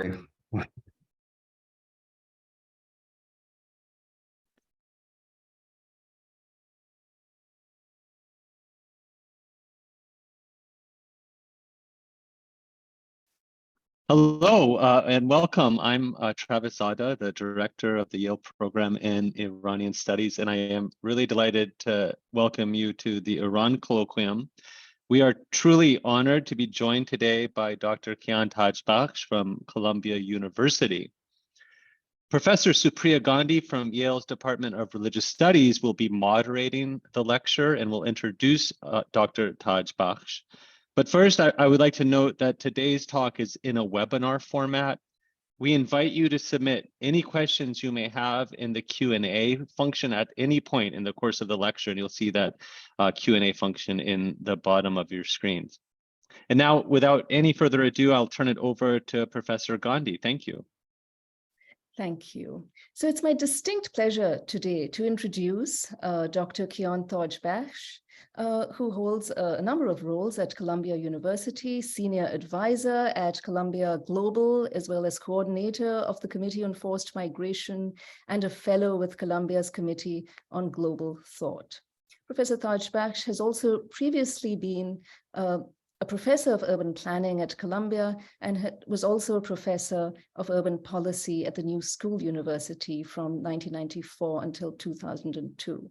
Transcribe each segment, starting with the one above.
Hello and welcome. I'm Travis Zadeh, the director of the Yale program in Iranian Studies, and I am really delighted to welcome you to the Iran Colloquium. We are truly honored to be joined today by Dr. Kian Tajbakhsh from Columbia University. Professor Supriya Gandhi from Yale's Department of Religious Studies will be moderating the lecture and will introduce Dr. Tajbakhsh. But first, I would like to note that today's talk is in a webinar format. We invite you to submit any questions you may have in the Q&A function at any point in the course of the lecture, and you'll see that Q&A function in the bottom of your screens. And now, without any further ado, I'll turn it over to Professor Gandhi. Thank you. Thank you. So it's my distinct pleasure today to introduce Dr. Kian Tajbakhsh, who holds a number of roles at Columbia University, senior advisor at Columbia Global, as well as coordinator of the Committee on Forced Migration and a fellow with Columbia's Committee on Global Thought. Professor Tajbakhsh has also previously been a professor of urban planning at Columbia and was also a professor of urban policy at the New School University from 1994 until 2002.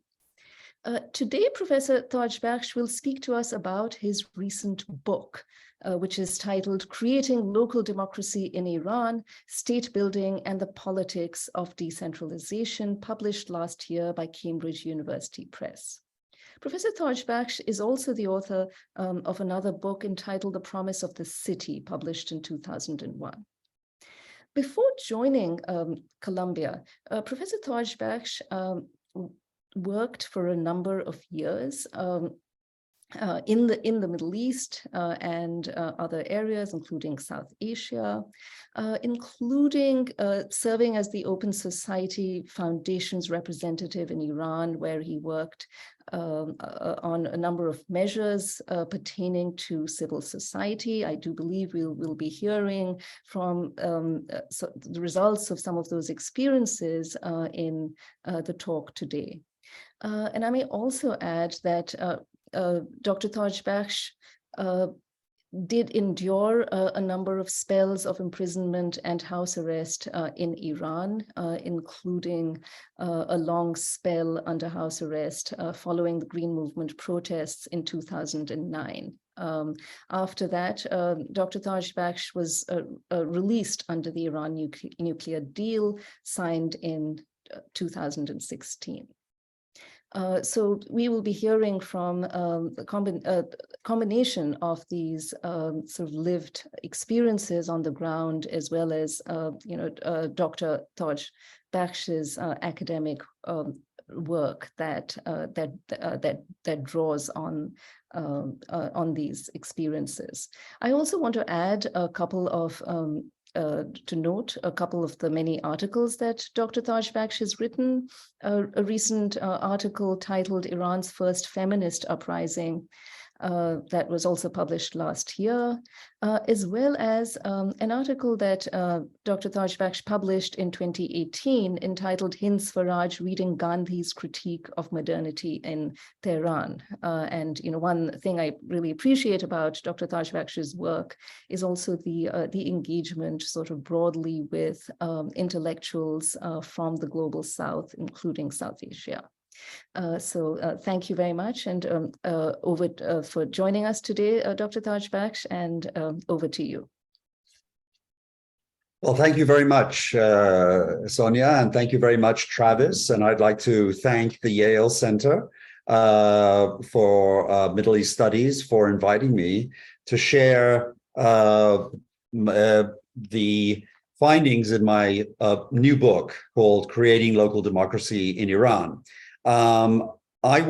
Today, Professor Tajbakhsh will speak to us about his recent book, which is titled Creating Local Democracy in Iran, State Building and the Politics of Decentralization, published last year by Cambridge University Press. Professor Tajbakhsh is also the author of another book entitled The Promise of the City, published in 2001. Before joining Columbia, Professor Tajbakhsh worked for a number of years in the Middle East and other areas, including South Asia, including serving as the Open Society Foundation's representative in Iran, where he worked on a number of measures pertaining to civil society. I do believe we'll be hearing from the results of some of those experiences in the talk today. And I may also add that Dr. Tajbakhsh did endure a number of spells of imprisonment and house arrest in Iran, including a long spell under house arrest following the Green Movement protests in 2009. After that, Dr. Tajbakhsh was released under the Iran nuclear deal signed in 2016. So we will be hearing from the combination of these sort of lived experiences on the ground, as well as Dr. Tajbakhsh's academic work that draws on these experiences. I also want to add a couple of to note a couple of the many articles that Dr. Tajbakhsh has written. A recent article titled Iran's First Feminist Uprising that was also published last year, as well as an article that Dr. Tajbakhsh published in 2018 entitled Hind Swaraj, Reading Gandhi's Critique of Modernity in Tehran. And one thing I really appreciate about Dr. Tajbakhsh's work is also the engagement sort of broadly with intellectuals from the global South, including South Asia. So thank you very much, and over for joining us today, Dr. Tajbakhsh, and over to you. Well, thank you very much, Sonia, and thank you very much, Travis. And I'd like to thank the Yale Center for Middle East Studies for inviting me to share the findings in my new book called Creating Local Democracy in Iran. I'd like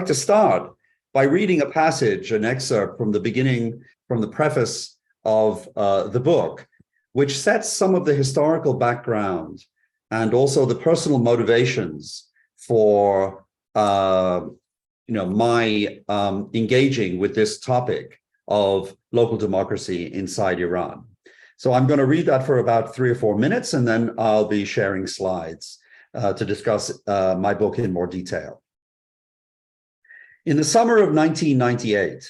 to start by reading a passage, an excerpt from the beginning, from the preface of the book, which sets some of the historical background and also the personal motivations for my engaging with this topic of local democracy inside Iran. So I'm going to read that for about 3 or 4 minutes, and then I'll be sharing slides to discuss my book in more detail. In the summer of 1998,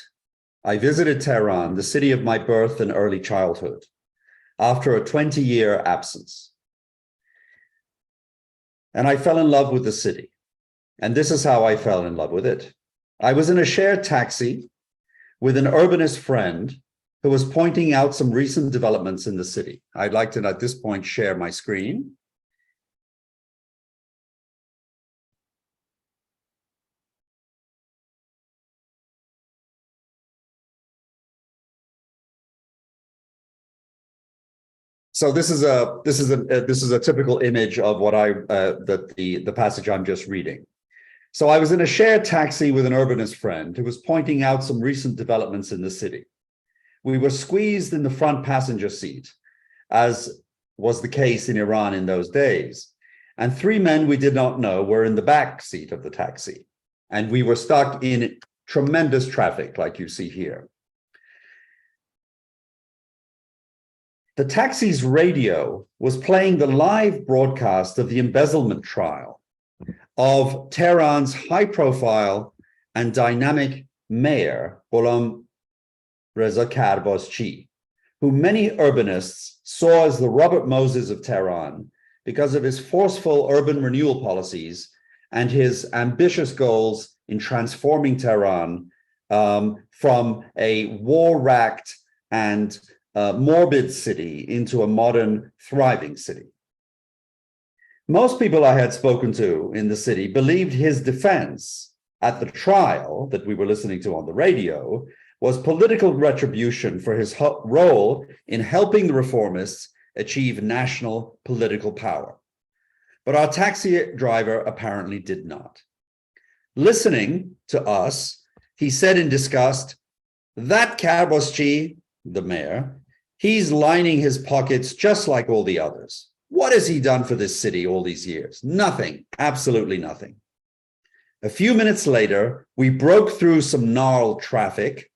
I visited Tehran, the city of my birth and early childhood, after a 20-year absence. And I fell in love with the city. And this is how I fell in love with it. I was in a shared taxi with an urbanist friend who was pointing out some recent developments in the city. I'd like to, at this point, share my screen. So this is a typical image of what the passage I'm just reading. So I was in a shared taxi with an urbanist friend who was pointing out some recent developments in the city. We were squeezed in the front passenger seat, as was the case in Iran in those days. And 3 men we did not know were in the back seat of the taxi. And we were stuck in tremendous traffic, like you see here. The taxi's radio was playing the live broadcast of the embezzlement trial of Tehran's high-profile and dynamic mayor, Gholam Reza Karbakhsh, who many urbanists saw as the Robert Moses of Tehran because of his forceful urban renewal policies and his ambitious goals in transforming Tehran from a war-racked and morbid city into a modern, thriving city. Most people I had spoken to in the city believed his defense at the trial that we were listening to on the radio was political retribution for his role in helping the reformists achieve national political power. But our taxi driver apparently did not. Listening to us, he said in disgust, "That Karbakhsh, the mayor, he's lining his pockets just like all the others. What has he done for this city all these years? Nothing, absolutely nothing." A few minutes later, we broke through some gnarled traffic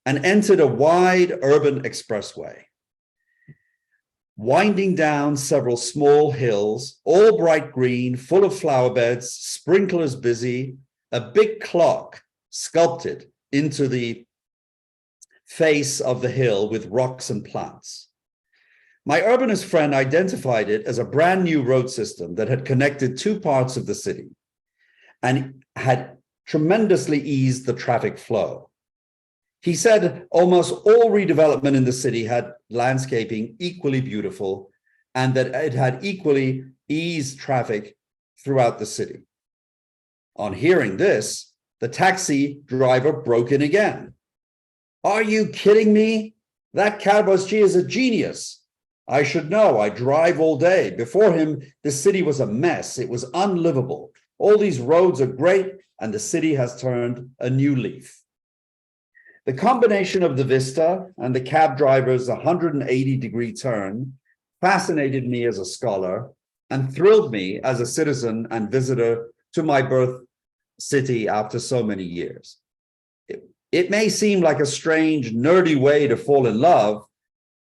and entered a wide urban expressway, winding down several small hills, all bright green, full of flower beds, sprinklers busy, a big clock sculpted into the face of the hill with rocks and plants. My urbanist friend identified it as a brand new road system that had connected 2 parts of the city and had tremendously eased the traffic flow. He said almost all redevelopment in the city had landscaping equally beautiful and that it had equally eased traffic throughout the city. On hearing this, the taxi driver broke in again. "Are you kidding me? That Karbakhsh is a genius. I should know. I drive all day. Before him, the city was a mess. It was unlivable. All these roads are great, and the city has turned a new leaf." The combination of the vista and the cab driver's 180-degree turn fascinated me as a scholar and thrilled me as a citizen and visitor to my birth city after so many years. It may seem like a strange, nerdy way to fall in love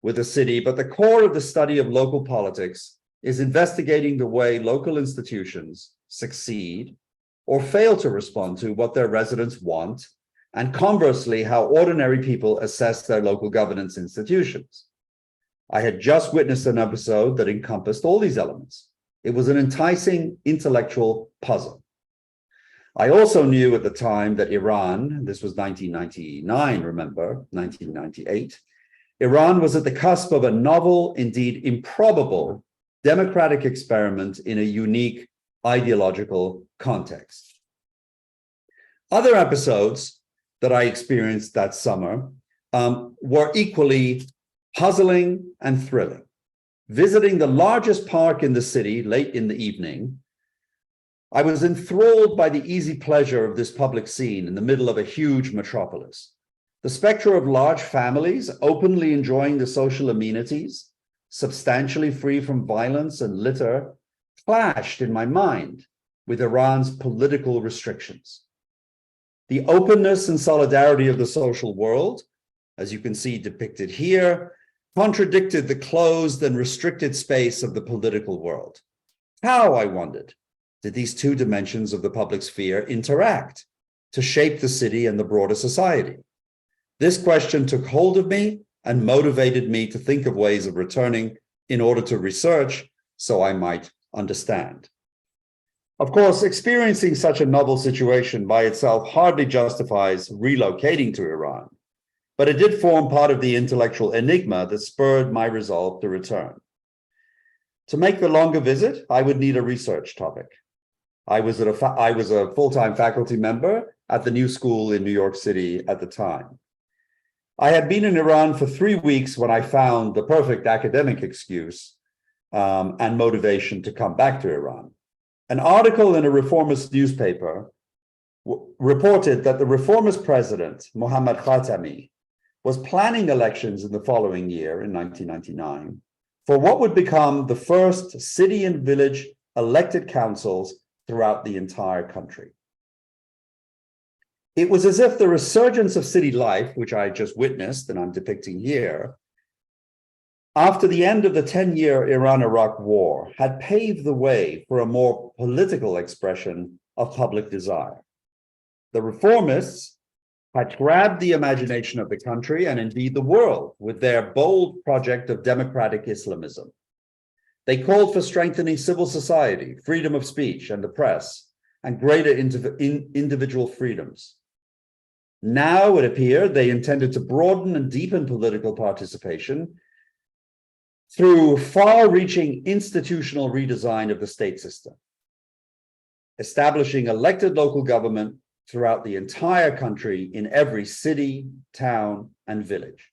with a city, but the core of the study of local politics is investigating the way local institutions succeed or fail to respond to what their residents want, and conversely, how ordinary people assess their local governance institutions. I had just witnessed an episode that encompassed all these elements. It was an enticing intellectual puzzle. I also knew at the time that Iran, this was 1999, remember, 1998, Iran was at the cusp of a novel, indeed improbable, democratic experiment in a unique ideological context. Other episodes that I experienced that summer were equally puzzling and thrilling. Visiting the largest park in the city late in the evening, I was enthralled by the easy pleasure of this public scene in the middle of a huge metropolis. The specter of large families openly enjoying the social amenities, substantially free from violence and litter, clashed in my mind with Iran's political restrictions. The openness and solidarity of the social world, as you can see depicted here, contradicted the closed and restricted space of the political world. How, I wondered, did these two dimensions of the public sphere interact to shape the city and the broader society? This question took hold of me and motivated me to think of ways of returning in order to research so I might understand. Of course, experiencing such a novel situation by itself hardly justifies relocating to Iran, but it did form part of the intellectual enigma that spurred my resolve to return. To make the longer visit, I would need a research topic. I was a full-time faculty member at the New School in New York City at the time. I had been in Iran for 3 weeks when I found the perfect academic excuse and motivation to come back to Iran. An article in a reformist newspaper reported that the reformist president, Mohammad Khatami, was planning elections in the following year, in 1999, for what would become the first city and village elected councils throughout the entire country. It was as if the resurgence of city life, which I just witnessed and I'm depicting here, after the end of the 10-year Iran-Iraq war, had paved the way for a more political expression of public desire. The reformists had grabbed the imagination of the country and indeed the world with their bold project of democratic Islamism. They called for strengthening civil society, freedom of speech and the press, and greater individual freedoms. Now, it appeared, they intended to broaden and deepen political participation through far-reaching institutional redesign of the state system, establishing elected local government throughout the entire country in every city, town, and village.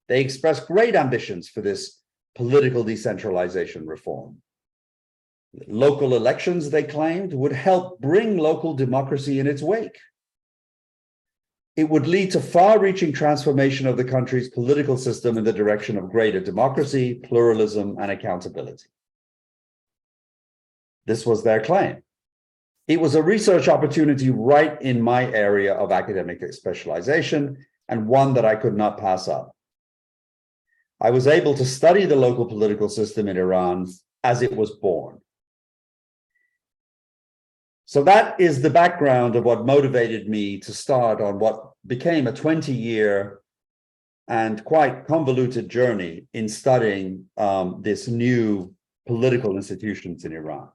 They expressed great ambitions for this political decentralization reform. Local elections, they claimed, would help bring local democracy in its wake. It would lead to far-reaching transformation of the country's political system in the direction of greater democracy, pluralism, and accountability. This was their claim. It was a research opportunity right in my area of academic specialization, and one that I could not pass up. I was able to study the local political system in Iran as it was born. So that is the background of what motivated me to start on what became a 20-year and quite convoluted journey in studying this new political institutions in Iran.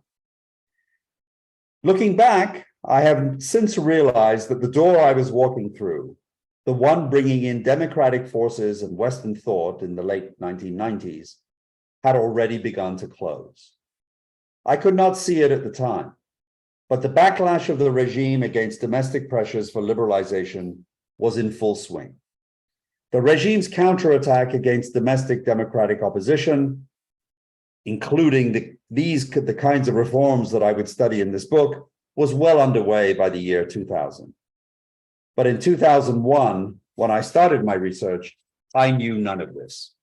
Looking back, I have since realized that the door I was walking through, the one bringing in democratic forces and Western thought in the late 1990s, had already begun to close. I could not see it at the time, but the backlash of the regime against domestic pressures for liberalization was in full swing. The regime's counterattack against domestic democratic opposition, including the kinds of reforms that I would study in this book, was well underway by the year 2000. But in 2001, when I started my research, I knew none of this.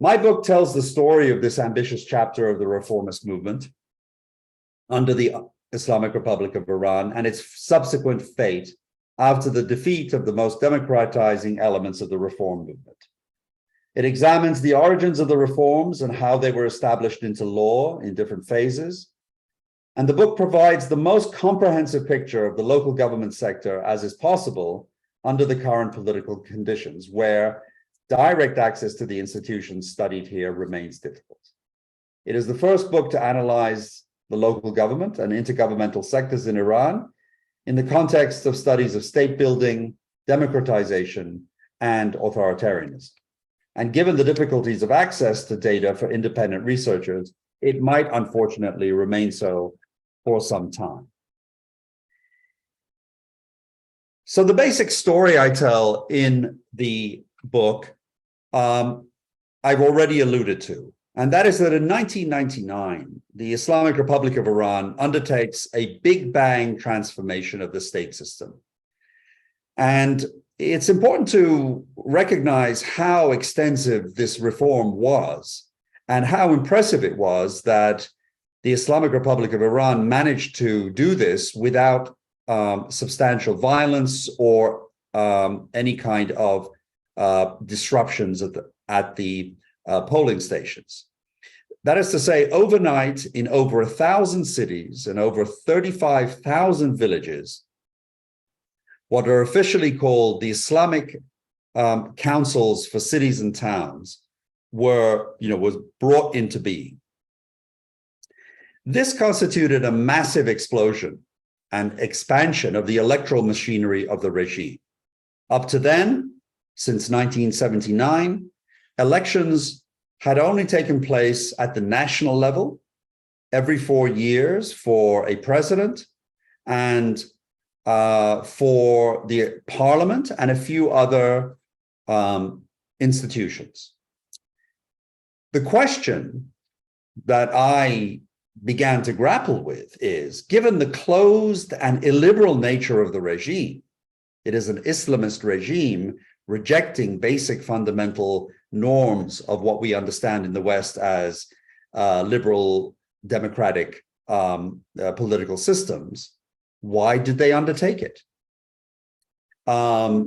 My book tells the story of this ambitious chapter of the reformist movement under the Islamic Republic of Iran and its subsequent fate after the defeat of the most democratizing elements of the reform movement. It examines the origins of the reforms and how they were established into law in different phases. And the book provides the most comprehensive picture of the local government sector as is possible under the current political conditions, where direct access to the institutions studied here remains difficult. It is the first book to analyze the local government and intergovernmental sectors in Iran in the context of studies of state building, democratization, and authoritarianism. And given the difficulties of access to data for independent researchers, it might unfortunately remain so for some time. So the basic story I tell in the book, I've already alluded to, and that is that in 1999, the Islamic Republic of Iran undertakes a big bang transformation of the state system. And it's important to recognize how extensive this reform was and how impressive it was that the Islamic Republic of Iran managed to do this without substantial violence or any kind of disruptions at the polling stations. That is to say, overnight, in over 1,000 cities and over 35,000 villages, what are officially called the Islamic councils for cities and towns was brought into being. This constituted a massive explosion and expansion of the electoral machinery of the regime. Up to then, since 1979, elections had only taken place at the national level every 4 years for a president and for the parliament and a few other institutions. The question that I began to grapple with is, given the closed and illiberal nature of the regime, it is an Islamist regime rejecting basic fundamental norms of what we understand in the West as liberal democratic political systems. Why did they undertake it? What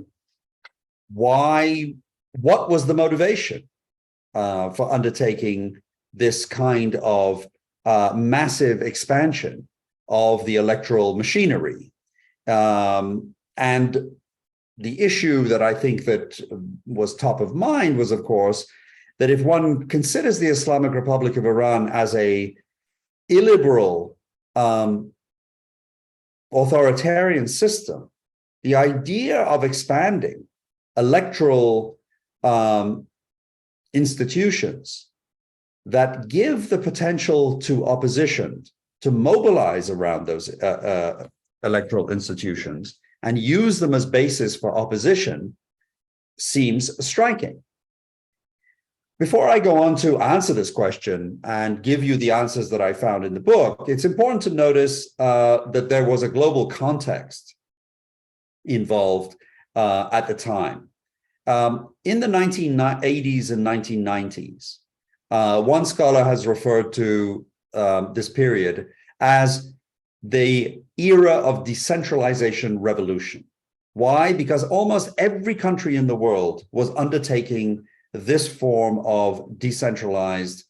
was the motivation for undertaking this kind of massive expansion of the electoral machinery? And the issue that I think that was top of mind was, of course, that if one considers the Islamic Republic of Iran as a illiberal authoritarian system, the idea of expanding electoral institutions that give the potential to opposition to mobilize around those electoral institutions and use them as basis for opposition seems striking. Before I go on to answer this question and give you the answers that I found in the book, it's important to notice that there was a global context involved at the time. In the 1980s and 1990s, one scholar has referred to this period as the era of decentralization revolution. Why? Because almost every country in the world was undertaking this form of decentralized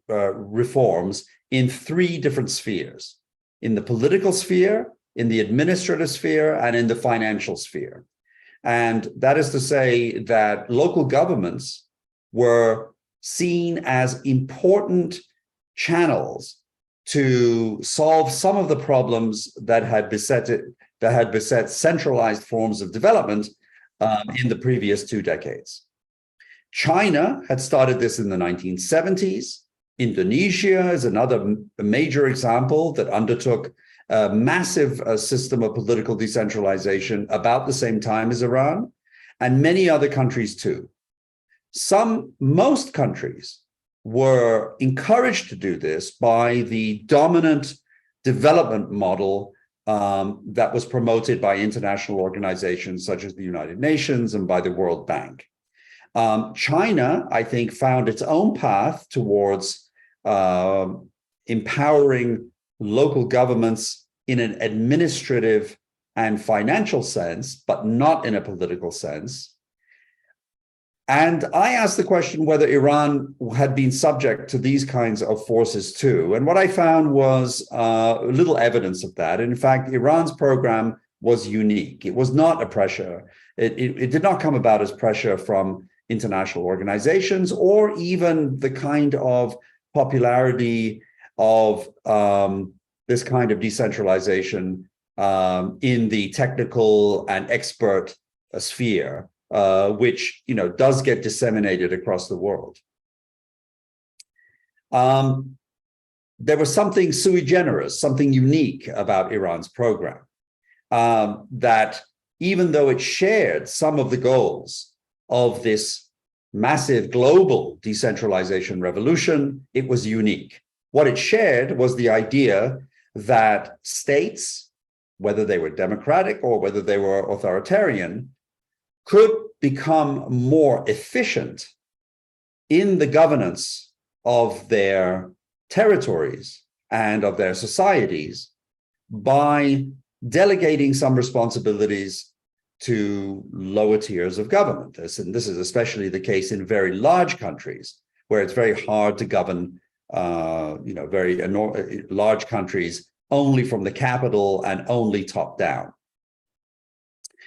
reforms in 3 different spheres: in the political sphere, in the administrative sphere, and in the financial sphere. And that is to say that local governments were seen as important channels to solve some of the problems that had beset centralized forms of development in the previous 2 decades. China had started this in the 1970s. Indonesia is another major example that undertook a massive system of political decentralization about the same time as Iran, and many other countries too. Most countries were encouraged to do this by the dominant development model that was promoted by international organizations such as the United Nations and by the World Bank. China, I think, found its own path towards empowering local governments in an administrative and financial sense, but not in a political sense. And I asked the question whether Iran had been subject to these kinds of forces too. And what I found was little evidence of that. In fact, Iran's program was unique. It was not a pressure. It did not come about as pressure from international organizations or even the kind of popularity of this kind of decentralization in the technical and expert sphere, which does get disseminated across the world. There was something sui generis, something unique about Iran's program, that even though it shared some of the goals of this massive global decentralization revolution, it was unique. What it shared was the idea that states, whether they were democratic or whether they were authoritarian, could become more efficient in the governance of their territories and of their societies by delegating some responsibilities to lower tiers of government. And this is especially the case in very large countries where it's very hard to govern, very large countries only from the capital and only top down.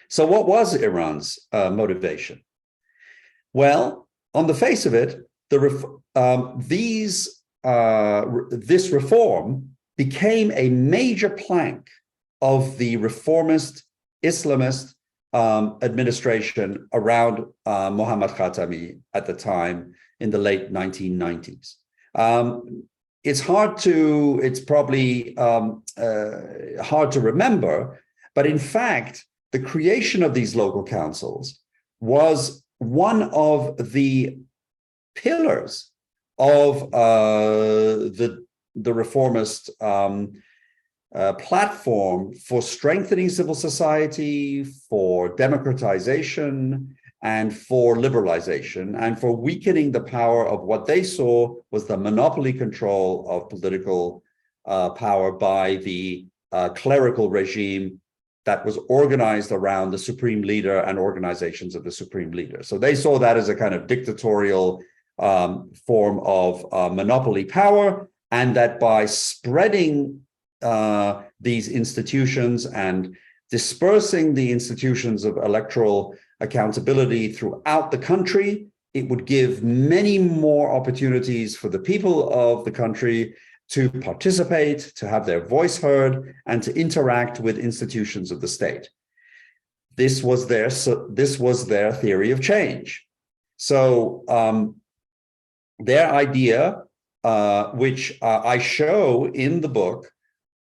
So what was Iran's motivation? Well, on the face of it, this reform became a major plank of the reformist Islamist administration around Mohammad Khatami at the time in the late 1990s. It's probably hard to remember, but in fact, the creation of these local councils was one of the pillars of the reformist platform for strengthening civil society, for democratization, and for liberalization, and for weakening the power of what they saw was the monopoly control of political power by the clerical regime that was organized around the supreme leader and organizations of the supreme leader. So they saw that as a kind of dictatorial form of monopoly power, and that by spreading these institutions and dispersing the institutions of electoral accountability throughout the country, it would give many more opportunities for the people of the country to participate, to have their voice heard, and to interact with institutions of the state. This was their theory of change. So their idea, which I show in the book,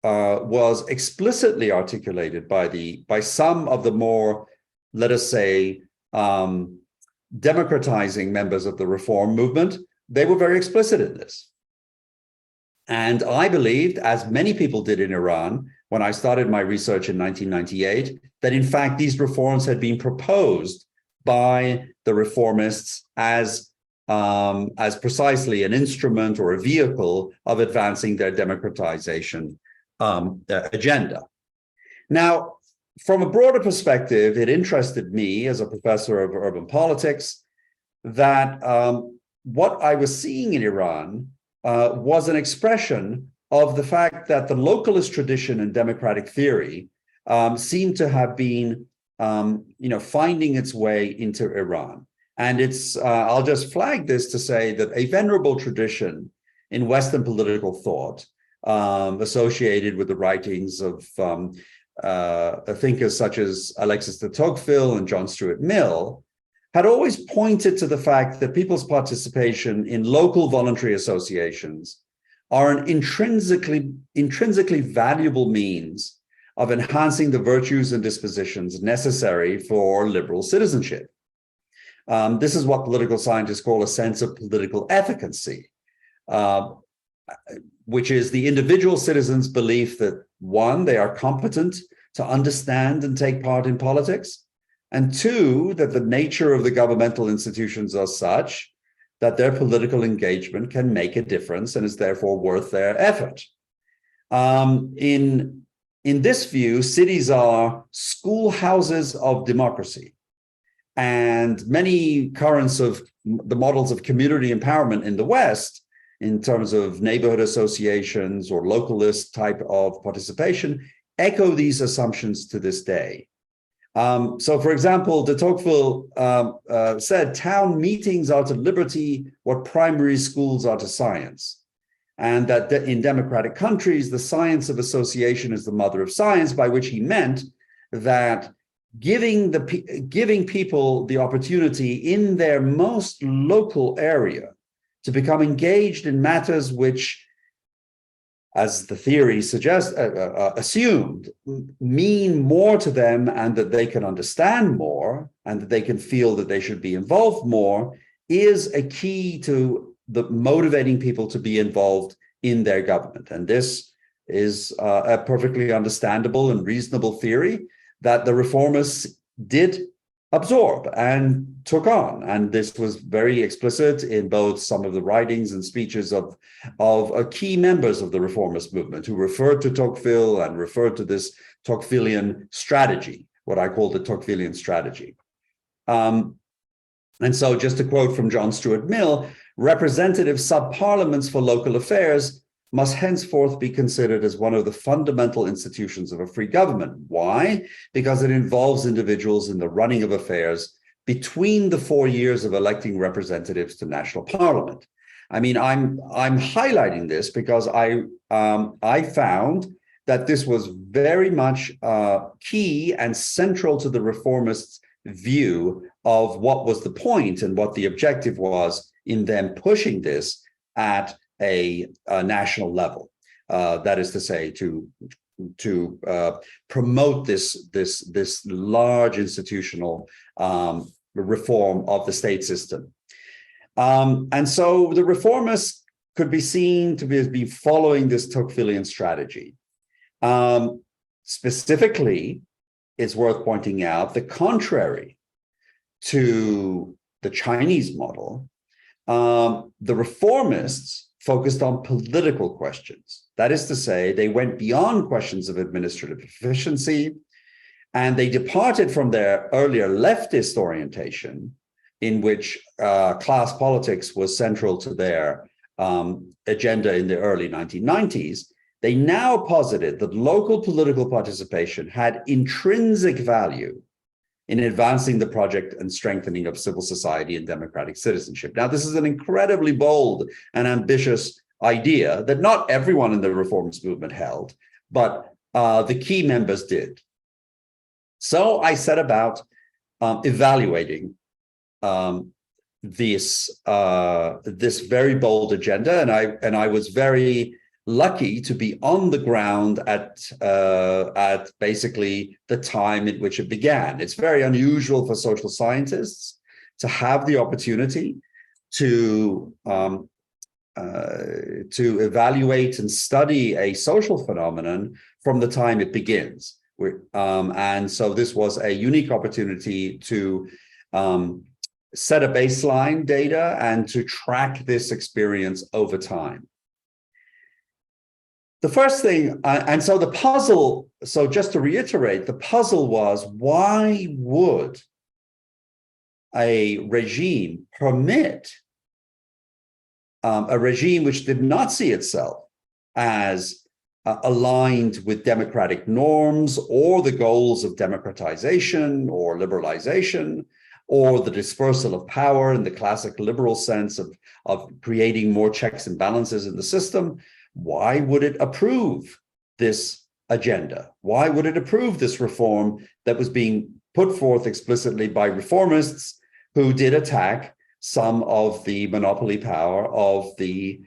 was explicitly articulated by some of the more, let us say, democratizing members of the reform movement. They were very explicit in this. And I believed, as many people did in Iran, when I started my research in 1998, that in fact these reforms had been proposed by the reformists as precisely an instrument or a vehicle of advancing their democratization agenda. Now, from a broader perspective, it interested me as a professor of urban politics that what I was seeing in Iran was an expression of the fact that the localist tradition in democratic theory seemed to have been, finding its way into Iran. And I'll just flag this to say that a venerable tradition in Western political thought associated with the writings of thinkers such as Alexis de Tocqueville and John Stuart Mill had always pointed to the fact that people's participation in local voluntary associations are an intrinsically valuable means of enhancing the virtues and dispositions necessary for liberal citizenship. This is what political scientists call a sense of political efficacy, which is the individual citizen's belief that, one, they are competent to understand and take part in politics, and two, that the nature of the governmental institutions are such that their political engagement can make a difference and is therefore worth their effort. In this view, cities are schoolhouses of democracy. And many currents of the models of community empowerment in the West, in terms of neighborhood associations or localist type of participation, echo these assumptions to this day. So, for example, de Tocqueville said, town meetings are to liberty what primary schools are to science. And that in democratic countries, the science of association is the mother of science, by which he meant that giving people the opportunity in their most local area to become engaged in matters which, as the theory suggests, assumed, mean more to them and that they can understand more and that they can feel that they should be involved more, is a key to the motivating people to be involved in their government. And this is a perfectly understandable and reasonable theory that the reformists did absorb and took on. And this was very explicit in both some of the writings and speeches of key members of the reformist movement who referred to Tocqueville and referred to this Tocquevillian strategy what I call the Tocquevillian strategy. And so just to quote from John Stuart Mill, representative sub-parliaments for local affairs must henceforth be considered as one of the fundamental institutions of a free government. Why? Because it involves individuals in the running of affairs between the 4 years of electing representatives to national parliament. I mean, I'm highlighting this because I found that this was very much key and central to the reformists' view of what was the point and what the objective was in them pushing this at a national level. That is to say, to promote this large institutional reform of the state system. And so the reformists could be seen to be following this Tocquevillian strategy. Specifically, it's worth pointing out that contrary to the Chinese model, the reformists focused on political questions. That is to say, they went beyond questions of administrative efficiency, and they departed from their earlier leftist orientation, in which class politics was central to their agenda in the early 1990s. They now posited that local political participation had intrinsic value in advancing the project and strengthening of civil society and democratic citizenship. Now, this is an incredibly bold and ambitious idea that not everyone in the reformist movement held, but the key members did. So I set about evaluating this very bold agenda, and I was very lucky to be on the ground at basically the time at which it began. It's very unusual for social scientists to have the opportunity to evaluate and study a social phenomenon from the time it begins. And so this was a unique opportunity to set a baseline data and to track this experience over time. The first thing, and so the puzzle, so just to reiterate, the puzzle was, why would a regime permit a regime which did not see itself as aligned with democratic norms or the goals of democratization or liberalization or the dispersal of power in the classic liberal sense of creating more checks and balances in the system? Why would it approve this agenda? Why would it approve this reform that was being put forth explicitly by reformists who did attack some of the monopoly power of the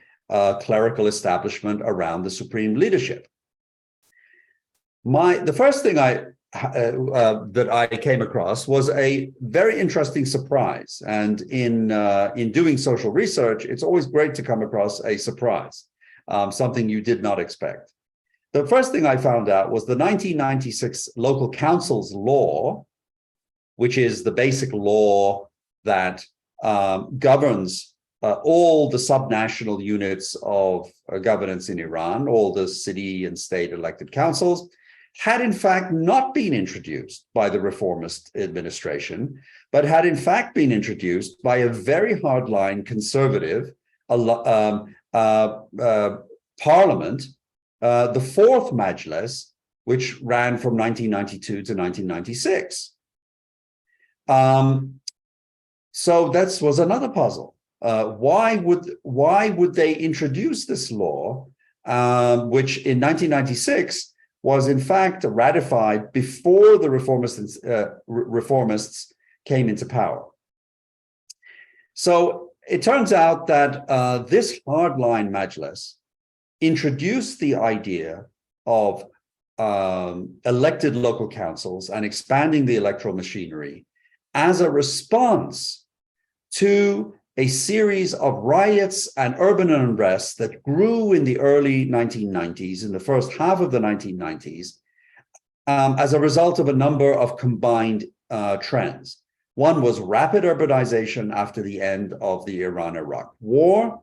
clerical establishment around the supreme leadership? The first thing that I came across was a very interesting surprise. And in doing social research, it's always great to come across a surprise. Something you did not expect. The first thing I found out was the 1996 Local Councils Law, which is the basic law that governs all the subnational units of governance in Iran, all the city and state elected councils, had in fact not been introduced by the reformist administration, but had in fact been introduced by a very hardline conservative parliament, the fourth Majlis, which ran from 1992 to 1996. So that was another puzzle. Why would they introduce this law, which in 1996 was in fact ratified before the reformists came into power? So it turns out that this hardline Majlis introduced the idea of elected local councils and expanding the electoral machinery as a response to a series of riots and urban unrest that grew in the early 1990s, in the first half of the 1990s, as a result of a number of combined trends. One was rapid urbanization after the end of the Iran-Iraq War,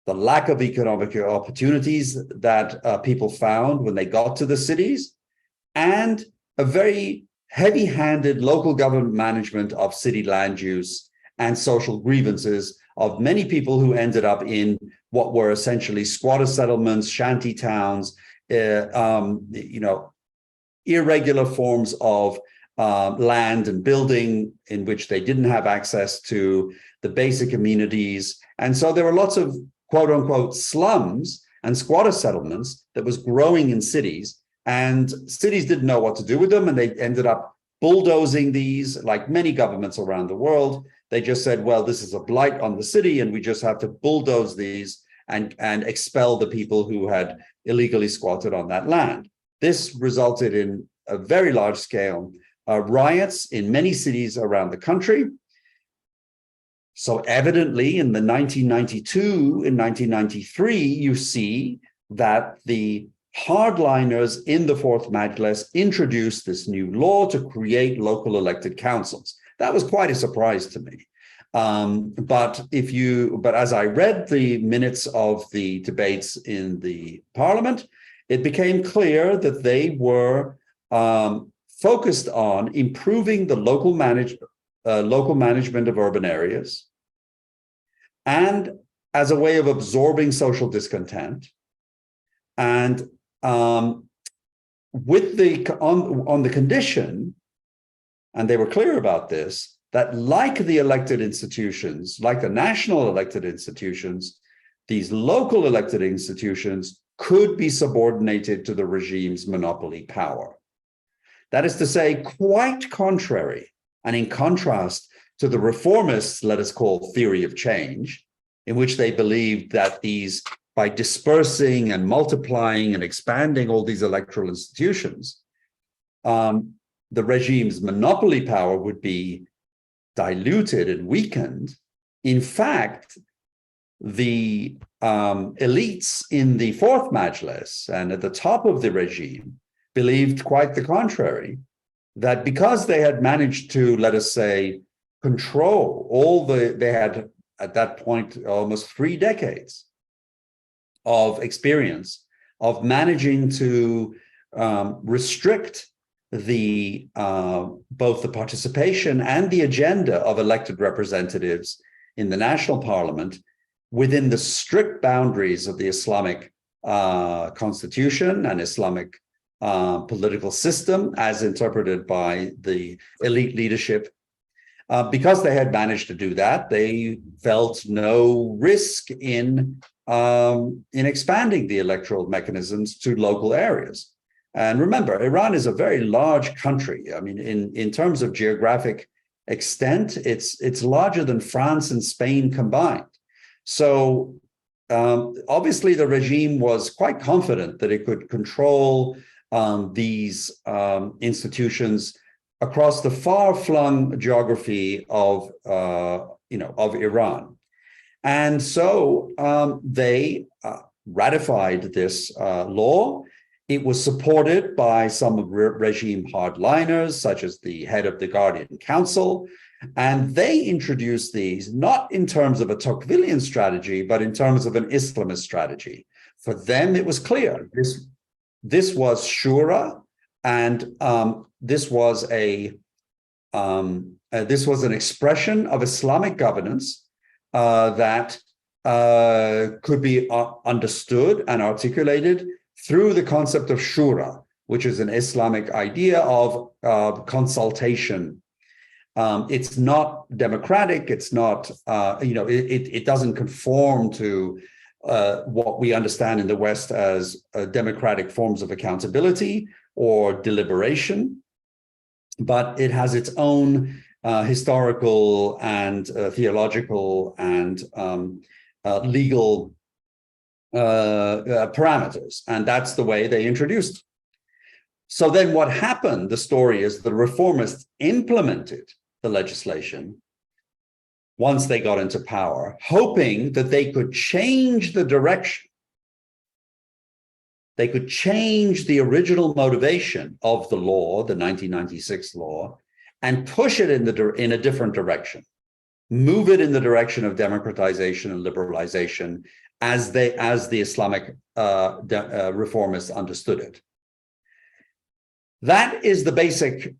the lack of economic opportunities that people found when they got to the cities, and a very heavy-handed local government management of city land use and social grievances of many people who ended up in what were essentially squatter settlements, shanty towns, irregular forms of land and building in which they didn't have access to the basic amenities. And so there were lots of quote unquote slums and squatter settlements that was growing in cities, and cities didn't know what to do with them. And they ended up bulldozing these, like many governments around the world. They just said, well, this is a blight on the city and we just have to bulldoze these and expel the people who had illegally squatted on that land. This resulted in a very large scale riots in many cities around the country. So evidently in the 1992 and 1993, you see that the hardliners in the Fourth Majlis introduced this new law to create local elected councils. That was quite a surprise to me. But as I read the minutes of the debates in the parliament, it became clear that they were focused on improving the local management of urban areas, and as a way of absorbing social discontent, and with on the condition, and they were clear about this, that like the elected institutions, like the national elected institutions, these local elected institutions could be subordinated to the regime's monopoly power. That is to say, quite contrary and in contrast to the reformists, let us call theory of change, in which they believed that these, by dispersing and multiplying and expanding all these electoral institutions, the regime's monopoly power would be diluted and weakened. In fact, the elites in the Fourth Majlis and at the top of the regime believed quite the contrary, that because they had managed to, let us say, control they had at that point almost 3 decades of experience of managing to restrict the both the participation and the agenda of elected representatives in the national parliament within the strict boundaries of the Islamic constitution and Islamic political system as interpreted by the elite leadership. Because they had managed to do that, they felt no risk in expanding the electoral mechanisms to local areas. And remember, Iran is a very large country. I mean, in terms of geographic extent, it's larger than France and Spain combined. So obviously the regime was quite confident that it could control these institutions across the far-flung geography of Iran. And so they ratified this law. It was supported by some of regime hardliners, such as the head of the Guardian Council, and they introduced these not in terms of a Tocquevillian strategy, but in terms of an Islamist strategy. For them, it was clear. This was shura, and this was an expression of Islamic governance that could be understood and articulated through the concept of shura, which is an Islamic idea of consultation. It's not democratic. It's not, it doesn't conform to what we understand in the West as democratic forms of accountability or deliberation, but it has its own historical and theological and legal parameters, and that's the way they introduced it. So then what happened, the story is the reformists implemented the legislation once they got into power, hoping that they could change the direction. They could change the original motivation of the law, the 1996 law, and push it in a different direction, move it in the direction of democratization and liberalization as the Islamic reformists understood it. That is the basic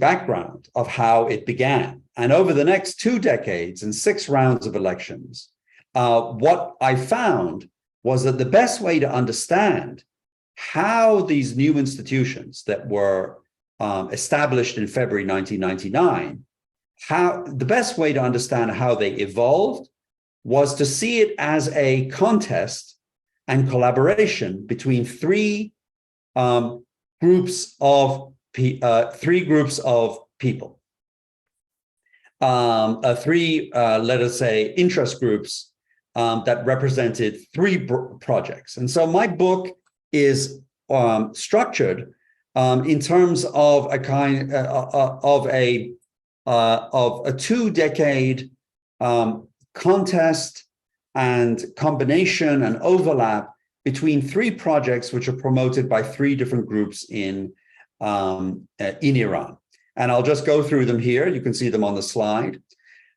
background of how it began. And over the next 2 decades and 6 rounds of elections, what I found was that the best way to understand how these new institutions that were established in February 1999, the best way to understand how they evolved was to see it as a contest and collaboration between three groups of people, let us say, interest groups that represented 3 projects. And so my book is structured in terms of a kind of a 2-decade contest and combination and overlap between 3 projects which are promoted by 3 different groups in Iran. And I'll just go through them here. You can see them on the slide.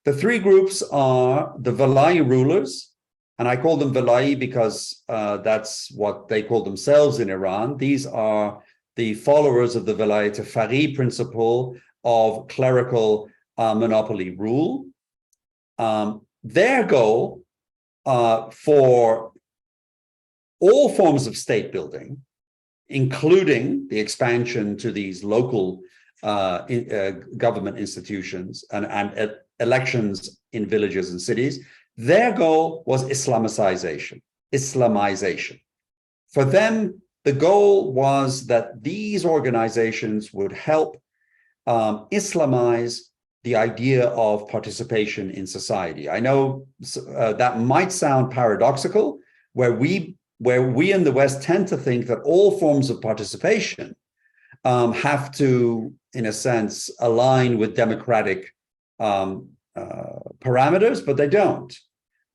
The 3 groups are the Velayi rulers, and I call them Velayi because that's what they call themselves in Iran. These are the followers of the Velayat Faqih principle of clerical monopoly rule. Their goal for all forms of state building, including the expansion to these local government institutions and elections in villages and cities, their goal was Islamization. For them, the goal was that these organizations would help Islamize the idea of participation in society. I know that might sound paradoxical, where we in the West tend to think that all forms of participation have to, in a sense, align with democratic parameters, but they don't.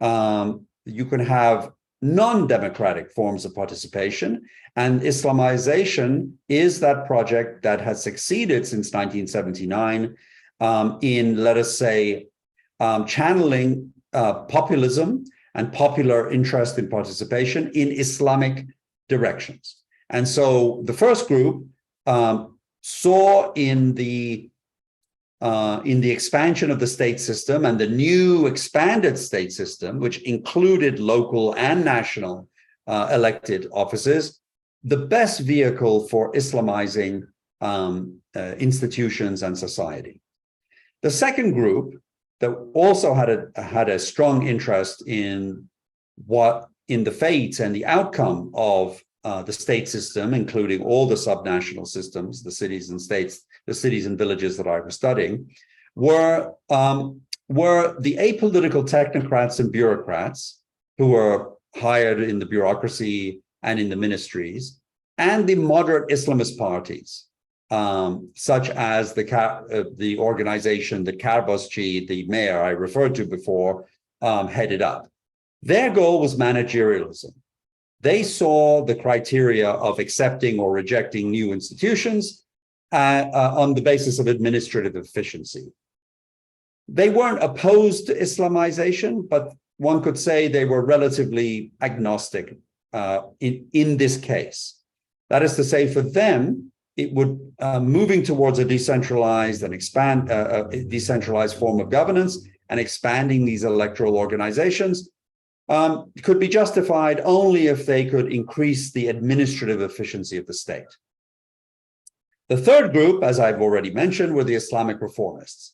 You can have non-democratic forms of participation, and Islamization is that project that has succeeded since 1979 in, let us say, channeling populism and popular interest in participation in Islamic directions. And so the first group saw in the expansion of the state system and the new expanded state system, which included local and national elected offices, the best vehicle for Islamizing institutions and society. The second group that also had a strong interest in the fate and the outcome of the state system, including all the subnational systems, the cities and states, the cities and villages that I was studying, were the apolitical technocrats and bureaucrats who were hired in the bureaucracy and in the ministries, and the moderate Islamist parties, such as the organization that Karbaschi, the mayor I referred to before, headed up. Their goal was managerialism. They saw the criteria of accepting or rejecting new institutions on the basis of administrative efficiency. They weren't opposed to Islamization, but one could say they were relatively agnostic in this case. That is to say, for them, it would moving towards a decentralized and decentralized form of governance and expanding these electoral organizations could be justified only if they could increase the administrative efficiency of the state. The third group, as I've already mentioned, were the Islamic reformists,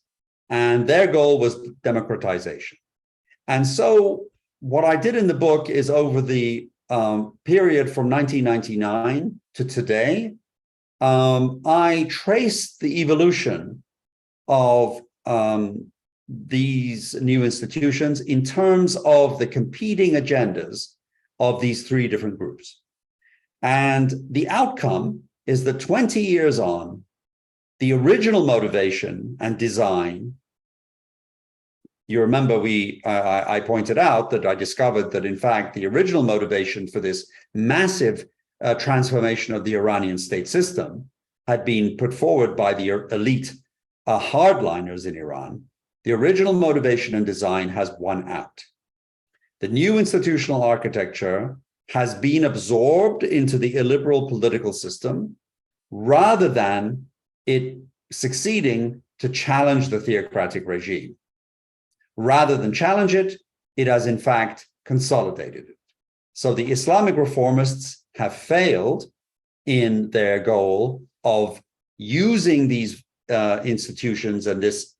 and their goal was democratization. And so what I did in the book is, over the period from 1999 to today, I traced the evolution of these new institutions in terms of the competing agendas of these 3 different groups. And the outcome is that 20 years on, the original motivation and design, you remember I pointed out that I discovered that, in fact, the original motivation for this massive transformation of the Iranian state system had been put forward by the elite hardliners in Iran. The original motivation and design has won out. The new institutional architecture has been absorbed into the illiberal political system rather than it succeeding to challenge the theocratic regime. Rather than challenge it, it has in fact consolidated it. So the Islamic reformists have failed in their goal of using these institutions and this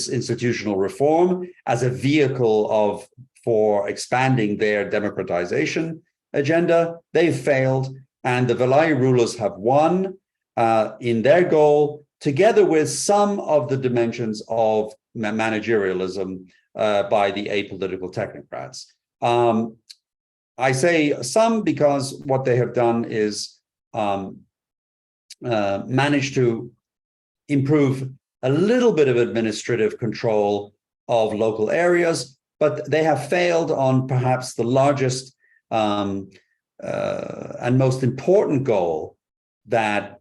institutional reform as a vehicle for expanding their democratization agenda. They've failed, and the Velayi rulers have won in their goal, together with some of the dimensions of managerialism by the apolitical technocrats. I say some because what they have done is manage to improve a little bit of administrative control of local areas, but they have failed on perhaps the largest and most important goal that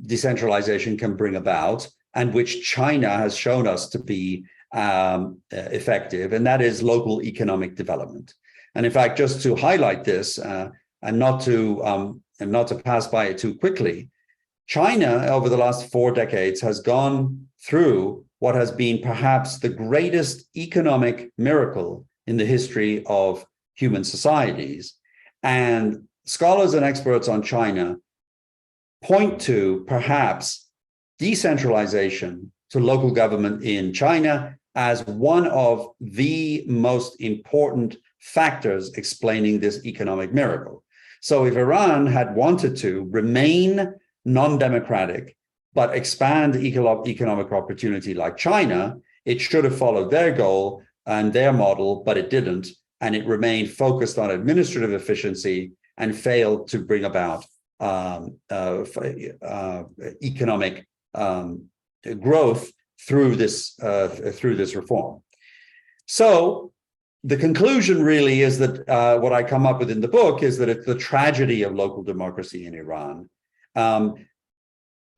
decentralization can bring about, and which China has shown us to be effective, and that is local economic development. And in fact, just to highlight this and not to pass by it too quickly, China over the last 4 decades has gone through what has been perhaps the greatest economic miracle in the history of human societies. And scholars and experts on China point to perhaps decentralization to local government in China as one of the most important factors explaining this economic miracle. So if Iran had wanted to remain non-democratic, but expand economic opportunity like China, it should have followed their goal and their model, but it didn't. And it remained focused on administrative efficiency and failed to bring about economic growth through this reform. So the conclusion really is that what I come up with in the book is that it's the tragedy of local democracy in Iran.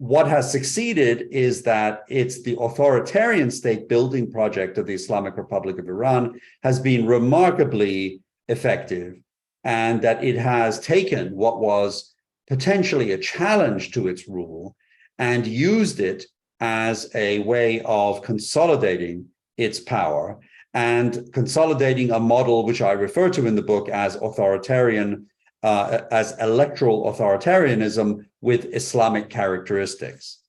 What has succeeded is that it's the authoritarian state building project of the Islamic Republic of Iran has been remarkably effective, and that it has taken what was potentially a challenge to its rule and used it as a way of consolidating its power and consolidating a model which I refer to in the book as authoritarian, as electoral authoritarianism with Islamic characteristics.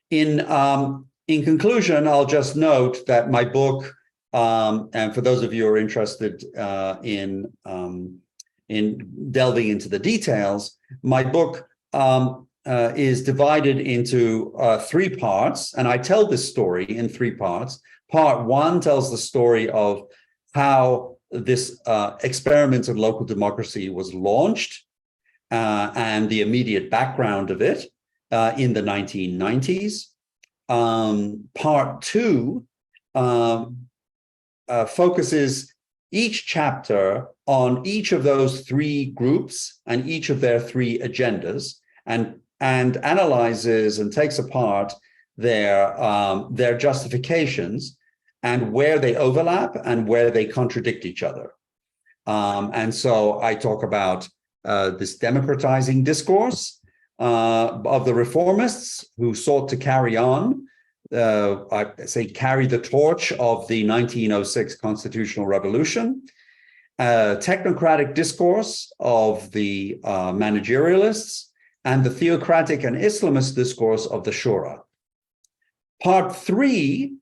In conclusion, I'll just note that my book, and for those of you who are interested in delving into the details, my book is divided into 3 parts, and I tell this story in 3 parts. Part 1 tells the story of how this experiment of local democracy was launched and the immediate background of it in the 1990s. Part 2 focuses each chapter on each of those 3 groups and each of their 3 agendas, and analyzes and takes apart their justifications and where they overlap and where they contradict each other. And so I talk about this democratizing discourse of the reformists who sought to carry on, I say carry the torch of the 1906 constitutional revolution, technocratic discourse of the managerialists, and the theocratic and Islamist discourse of the Shura. Part 3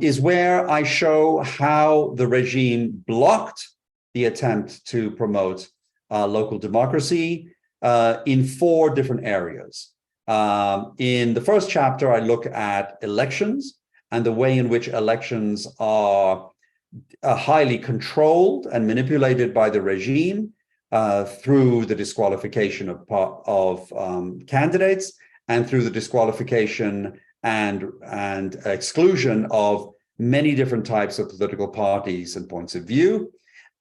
is where I show how the regime blocked the attempt to promote local democracy in 4 different areas. In the first chapter, I look at elections and the way in which elections are highly controlled and manipulated by the regime through the disqualification of candidates and through the disqualification and exclusion of many different types of political parties and points of view.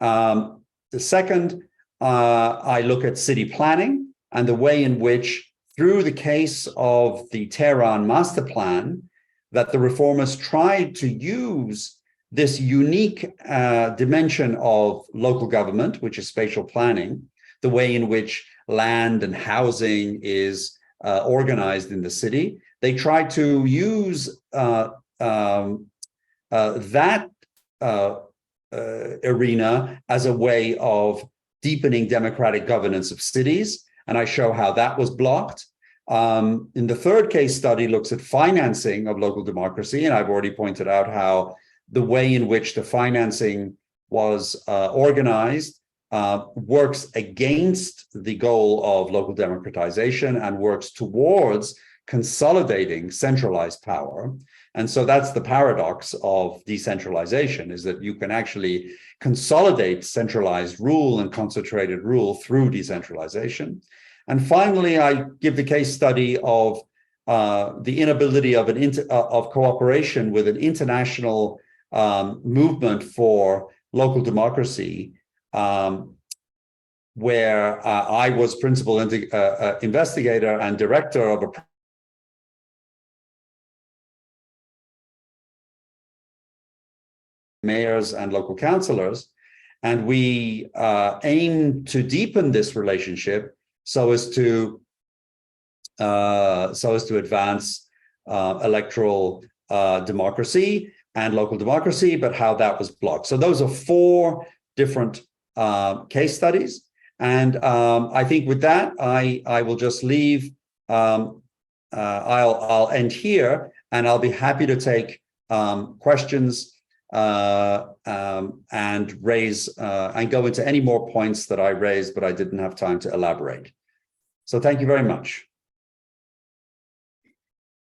The second, I look at city planning and the way in which, through the case of the Tehran master plan, that the reformers tried to use this unique dimension of local government, which is spatial planning, the way in which land and housing is organized in the city. They try to use that arena as a way of deepening democratic governance of cities, and I show how that was blocked. In the third case study looks at financing of local democracy, and I've already pointed out how the way in which the financing was organized works against the goal of local democratization and works towards consolidating centralized power. And so that's the paradox of decentralization, is that you can actually consolidate centralized rule and concentrated rule through decentralization. And finally, I give the case study of the inability of cooperation with an international movement for local democracy, where I was principal investigator and director of a mayors and local councillors, and we aim to deepen this relationship so as to advance electoral democracy and local democracy, but how that was blocked. So those are 4 different case studies, and I think with that I will just leave. I'll end here, and I'll be happy to take questions and raise and go into any more points that I raised, but I didn't have time to elaborate. So thank you very much.